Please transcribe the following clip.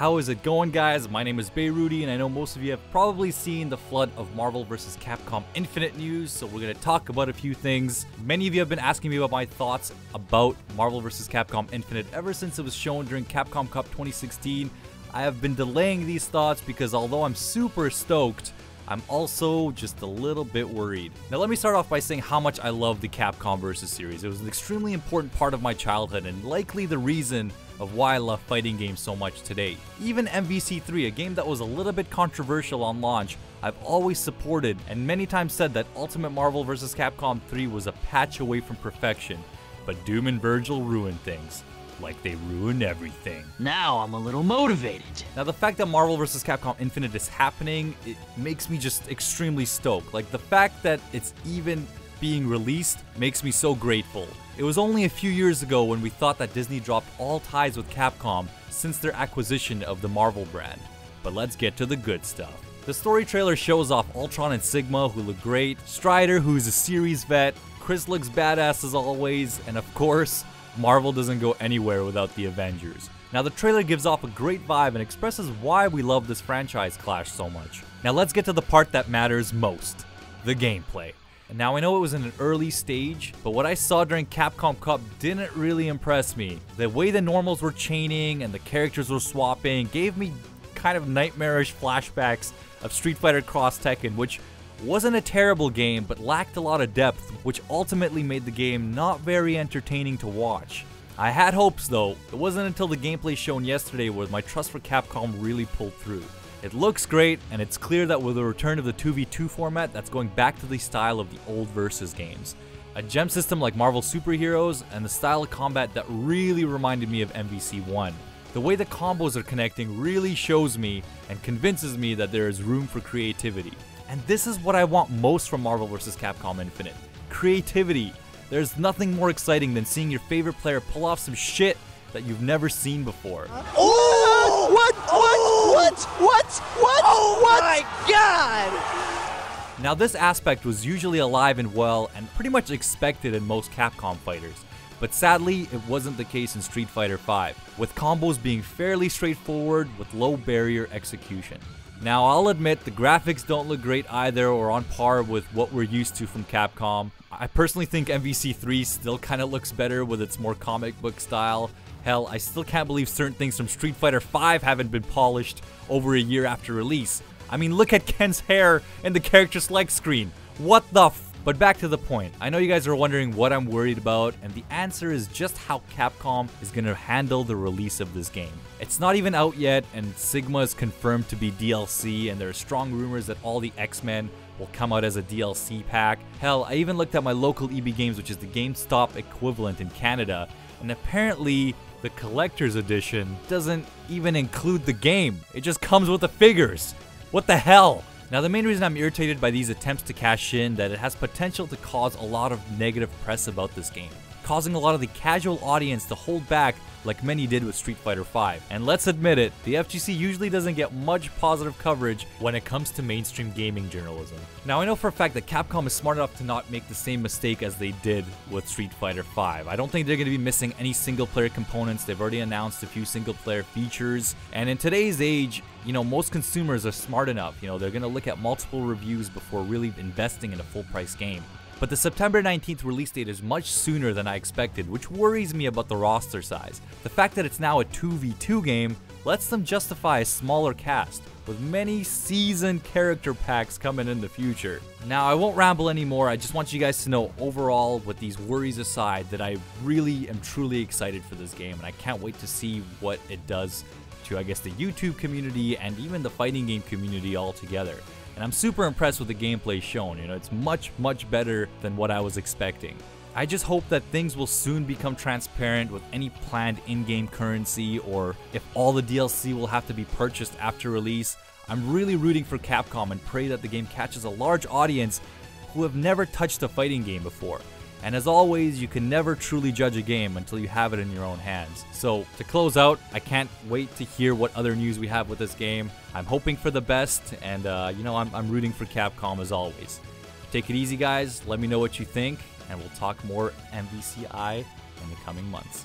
How is it going, guys? My name is Beyrudy, and I know most of you have probably seen the flood of Marvel vs. Capcom Infinite news, so we're going to talk about a few things. Many of you have been asking me about my thoughts about Marvel vs. Capcom Infinite ever since it was shown during Capcom Cup 2016. I have been delaying these thoughts because although I'm super stoked, I'm also just a little bit worried. Now let me start off by saying how much I love the Capcom vs. series. It was an extremely important part of my childhood and likely the reason of why I love fighting games so much today. Even MVC3, a game that was a little bit controversial on launch, I've always supported and many times said that Ultimate Marvel vs. Capcom 3 was a patch away from perfection, but Doom and Virgil ruined things. Like they ruin everything. Now I'm a little motivated. Now the fact that Marvel vs. Capcom Infinite is happening, it makes me just extremely stoked. Like the fact that it's even being released makes me so grateful. It was only a few years ago when we thought that Disney dropped all ties with Capcom since their acquisition of the Marvel brand. But let's get to the good stuff. The story trailer shows off Ultron and Sigma, who look great, Strider, who's a series vet, Chris looks badass as always, and of course, Marvel doesn't go anywhere without the Avengers. Now the trailer gives off a great vibe and expresses why we love this franchise clash so much. Now let's get to the part that matters most, the gameplay. Now I know it was in an early stage, but what I saw during Capcom Cup didn't really impress me. The way the normals were chaining and the characters were swapping gave me kind of nightmarish flashbacks of Street Fighter Cross Tekken, which wasn't a terrible game, but lacked a lot of depth, which ultimately made the game not very entertaining to watch. I had hopes though. It wasn't until the gameplay shown yesterday where my trust for Capcom really pulled through. It looks great, and it's clear that with the return of the 2v2 format, that's going back to the style of the old Versus games. A gem system like Marvel Superheroes, and the style of combat that really reminded me of MVC1. The way the combos are connecting really shows me and convinces me that there is room for creativity. And this is what I want most from Marvel vs. Capcom Infinite. Creativity. There's nothing more exciting than seeing your favorite player pull off some shit that you've never seen before. Oh! What? Oh my god! Now this aspect was usually alive and well and pretty much expected in most Capcom fighters. But sadly, it wasn't the case in Street Fighter V, with combos being fairly straightforward with low barrier execution. Now I'll admit the graphics don't look great either or on par with what we're used to from Capcom. I personally think MVC3 still kinda looks better with its more comic book style. Hell, I still can't believe certain things from Street Fighter V haven't been polished over a year after release. I mean, look at Ken's hair in the character select screen. What the f? But back to the point. I know you guys are wondering what I'm worried about, and the answer is just how Capcom is going to handle the release of this game. It's not even out yet, and Sigma is confirmed to be DLC, and there are strong rumors that all the X-Men will come out as a DLC pack. Hell, I even looked at my local EB Games, which is the GameStop equivalent in Canada, and apparently the collector's edition doesn't even include the game. It just comes with the figures. What the hell? Now the main reason I'm irritated by these attempts to cash in that it has potential to cause a lot of negative press about this game, causing a lot of the casual audience to hold back like many did with Street Fighter V. And let's admit it, the FGC usually doesn't get much positive coverage when it comes to mainstream gaming journalism. Now I know for a fact that Capcom is smart enough to not make the same mistake as they did with Street Fighter V. I don't think they're going to be missing any single player components. They've already announced a few single player features. And in today's age, you know, most consumers are smart enough. You know, they're going to look at multiple reviews before really investing in a full price game. But the September 19th release date is much sooner than I expected, which worries me about the roster size. The fact that it's now a 2v2 game lets them justify a smaller cast, with many seasoned character packs coming in the future. Now I won't ramble anymore, I just want you guys to know overall, with these worries aside, that I really am truly excited for this game, and I can't wait to see what it does to, I guess, the YouTube community and even the fighting game community altogether. And I'm super impressed with the gameplay shown. You know, it's much better than what I was expecting. I just hope that things will soon become transparent with any planned in-game currency, or if all the DLC will have to be purchased after release. I'm really rooting for Capcom and pray that the game catches a large audience who have never touched a fighting game before. And as always, you can never truly judge a game until you have it in your own hands. So to close out, I can't wait to hear what other news we have with this game. I'm hoping for the best, and you know, I'm rooting for Capcom as always. Take it easy, guys. Let me know what you think, and we'll talk more MVCI in the coming months.